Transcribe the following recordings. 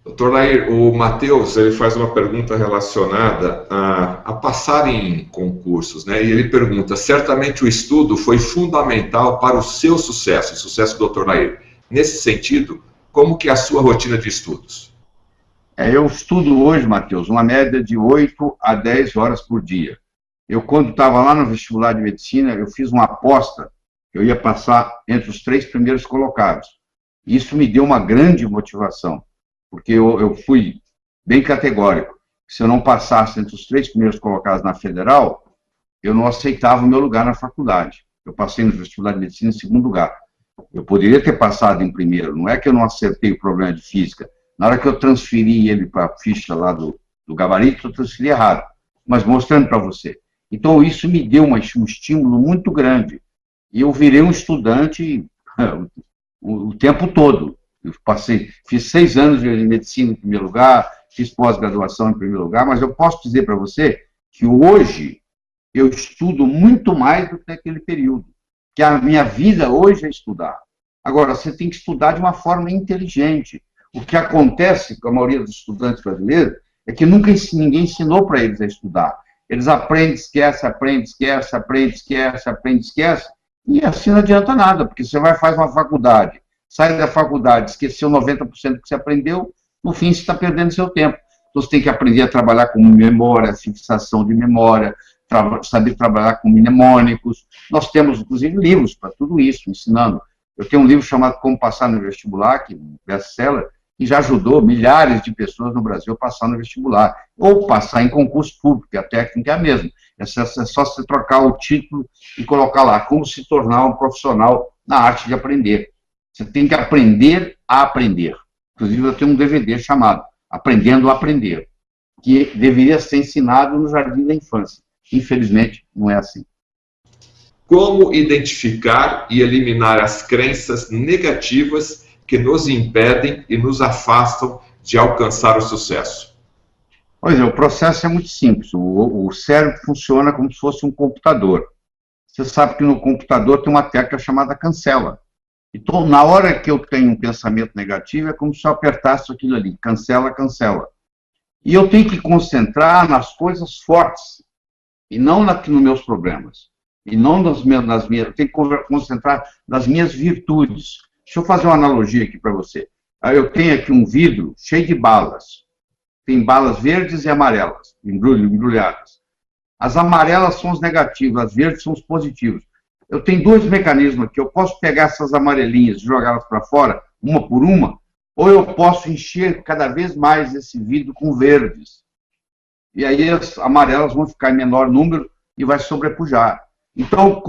Doutor Lair, o Matheus ele faz uma pergunta relacionada a passar em concursos, né? E ele pergunta: certamente o estudo foi fundamental para o seu sucesso, o sucesso do Dr. Lair. Nesse sentido, como que é a sua rotina de estudos? Eu estudo hoje, Matheus, uma média de 8 a 10 horas por dia. Eu, quando estava lá no vestibular de medicina, eu fiz uma aposta que eu ia passar entre os 3 primeiros colocados. Isso me deu uma grande motivação, porque eu fui bem categórico. Se eu não passasse entre os 3 primeiros colocados na federal, eu não aceitava o meu lugar na faculdade. Eu passei no vestibular de medicina em segundo lugar. Eu poderia ter passado em primeiro, não é que eu não acertei o problema de física. Na hora que eu transferi ele para a ficha lá do gabarito, eu transferi errado, mas mostrando para você. Então, isso me deu um estímulo muito grande. E eu virei um estudante o tempo todo. Eu fiz 6 anos de medicina em primeiro lugar, fiz pós-graduação em primeiro lugar, mas eu posso dizer para você que hoje eu estudo muito mais do que naquele período. Que a minha vida hoje é estudar. Agora, você tem que estudar de uma forma inteligente. O que acontece com a maioria dos estudantes brasileiros é que nunca ninguém ensinou para eles a estudar. Eles aprendem, esquece, aprende, esquece, aprende, esquece, aprende, esquece, e assim não adianta nada, porque você vai fazer uma faculdade, sai da faculdade, esqueceu 90% do que você aprendeu, no fim você está perdendo seu tempo. Então você tem que aprender a trabalhar com memória, fixação de memória, saber trabalhar com mnemônicos. Nós temos, inclusive, livros para tudo isso, ensinando. Eu tenho um livro chamado Como Passar no Vestibular, que é um best-seller, que já ajudou milhares de pessoas no Brasil a passar no vestibular, ou passar em concurso público, que a técnica é a mesma. É só você trocar o título e colocar lá, como se tornar um profissional na arte de aprender. Você tem que aprender a aprender. Inclusive, eu tenho um DVD chamado Aprendendo a Aprender, que deveria ser ensinado no jardim da infância. Infelizmente, não é assim. Como identificar e eliminar as crenças negativas que nos impedem e nos afastam de alcançar o sucesso? Pois é, o processo é muito simples. O cérebro funciona como se fosse um computador. Você sabe que no computador tem uma tecla chamada cancela. Então, na hora que eu tenho um pensamento negativo, é como se eu apertasse aquilo ali, cancela, cancela. E eu tenho que concentrar nas coisas fortes, e não nos meus problemas. E não nas minhas, eu tenho que concentrar nas minhas virtudes. Deixa eu fazer uma analogia aqui para você. Eu tenho aqui um vidro cheio de balas. Tem balas verdes e amarelas, embrulhadas. As amarelas são os negativos, as verdes são os positivos. Eu tenho 2 mecanismos aqui. Eu posso pegar essas amarelinhas e jogá-las para fora, uma por uma, ou eu posso encher cada vez mais esse vidro com verdes. E aí as amarelas vão ficar em menor número e vai sobrepujar. Então,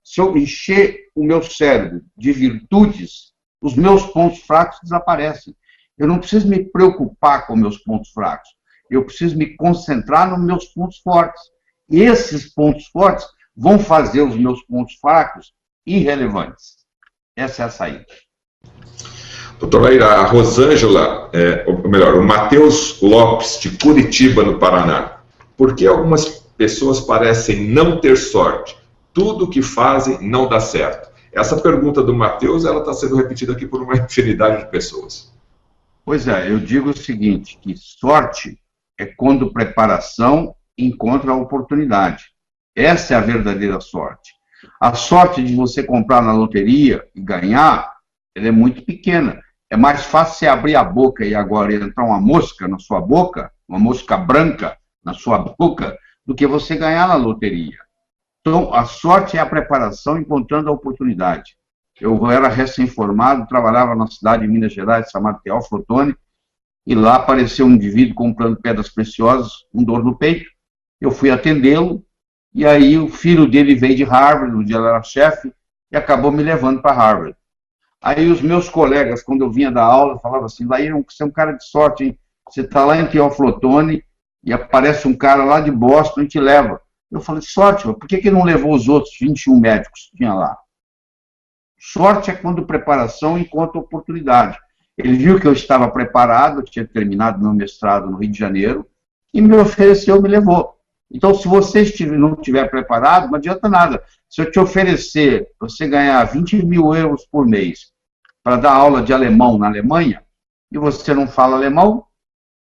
se eu encher o meu cérebro de virtudes, os meus pontos fracos desaparecem. Eu não preciso me preocupar com meus pontos fracos. Eu preciso me concentrar nos meus pontos fortes. E esses pontos fortes vão fazer os meus pontos fracos irrelevantes. Essa é a saída. Doutor Lair, a Rosângela, ou melhor, o Matheus Lopes, de Curitiba, no Paraná. Por que algumas pessoas parecem não ter sorte? Tudo que fazem não dá certo. Essa pergunta do Matheus, ela está sendo repetida aqui por uma infinidade de pessoas. Pois é, eu digo o seguinte, que sorte é quando preparação encontra a oportunidade. Essa é a verdadeira sorte. A sorte de você comprar na loteria e ganhar, ela é muito pequena. É mais fácil você abrir a boca e agora entrar uma mosca na sua boca, uma mosca branca na sua boca, do que você ganhar na loteria. Então, a sorte é a preparação encontrando a oportunidade. Eu era recém-formado, trabalhava na cidade de Minas Gerais, chamada Teófilo Otoni, e lá apareceu um indivíduo comprando pedras preciosas, com dor no peito. Eu fui atendê-lo, e aí o filho dele veio de Harvard, no dia ele era chefe, e acabou me levando para Harvard. Aí os meus colegas, quando eu vinha da aula, falavam assim: Lair, você é um cara de sorte, hein? Você está lá em Teófilo Otoni, e aparece um cara lá de Boston e te leva. Eu falei: sorte, por que não levou os outros 21 médicos que tinha lá? Sorte é quando preparação encontra oportunidade. Ele viu que eu estava preparado, eu tinha terminado meu mestrado no Rio de Janeiro, e me ofereceu, me levou. Então, se você não estiver preparado, não adianta nada. Se eu te oferecer, você ganhar 20 mil euros por mês para dar aula de alemão na Alemanha, e você não fala alemão,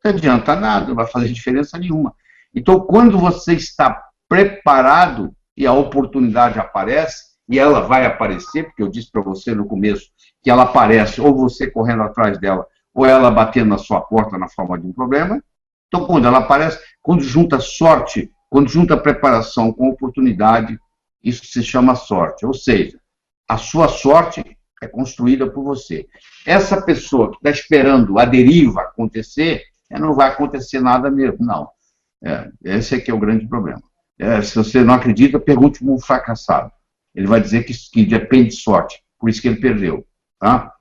não adianta nada, não vai fazer diferença nenhuma. Então, quando você está preparado e a oportunidade aparece, e ela vai aparecer, porque eu disse para você no começo que ela aparece ou você correndo atrás dela, ou ela batendo na sua porta na forma de um problema. Então, quando ela aparece, quando junta sorte, quando junta preparação com oportunidade, isso se chama sorte. Ou seja, a sua sorte é construída por você. Essa pessoa que está esperando a deriva acontecer, não vai acontecer nada mesmo, não. Esse é que é o grande problema. Se você não acredita, pergunte para um fracassado. Ele vai dizer que depende de sorte, por isso que ele perdeu. Tá?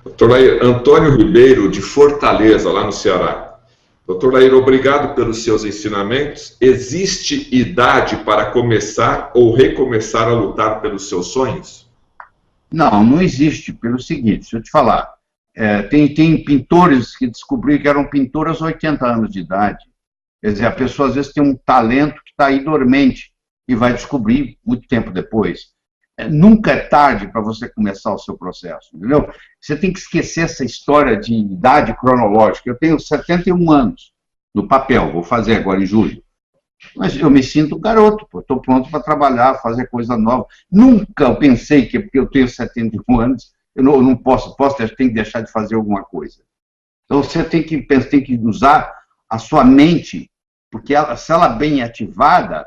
Doutor Lair, Antônio Ribeiro, de Fortaleza, lá no Ceará. Doutor Lair, obrigado pelos seus ensinamentos. Existe idade para começar ou recomeçar a lutar pelos seus sonhos? Não, não existe, pelo seguinte, deixa eu te falar. Tem pintores que descobriram que eram pintores aos 80 anos de idade. Quer dizer, a pessoa às vezes tem um talento que está aí dormente e vai descobrir muito tempo depois. Nunca é tarde para você começar o seu processo, entendeu? Você tem que esquecer essa história de idade cronológica. Eu tenho 71 anos no papel, vou fazer agora em julho. Mas eu me sinto garoto, estou pronto para trabalhar, fazer coisa nova. Nunca eu pensei que porque eu tenho 71 anos, eu não posso, tenho que deixar de fazer alguma coisa. Então você tem que usar a sua mente, porque se ela bem ativada,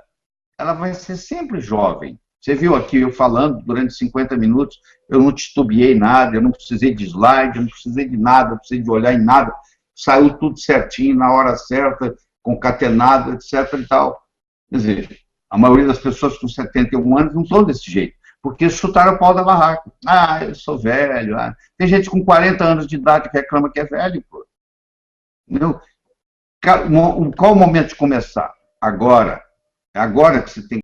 ela vai ser sempre jovem. Você viu aqui eu falando durante 50 minutos, eu não titubeei nada, eu não precisei de slide, eu não precisei de nada, não precisei de olhar em nada, saiu tudo certinho, na hora certa, concatenado, etc. e tal. Quer dizer, a maioria das pessoas com 71 anos não estão desse jeito, porque chutaram o pau da barraca. Eu sou velho. Tem gente com 40 anos de idade que reclama que é velho. Pô. Entendeu? Qual o momento de começar? Agora. É agora que você tem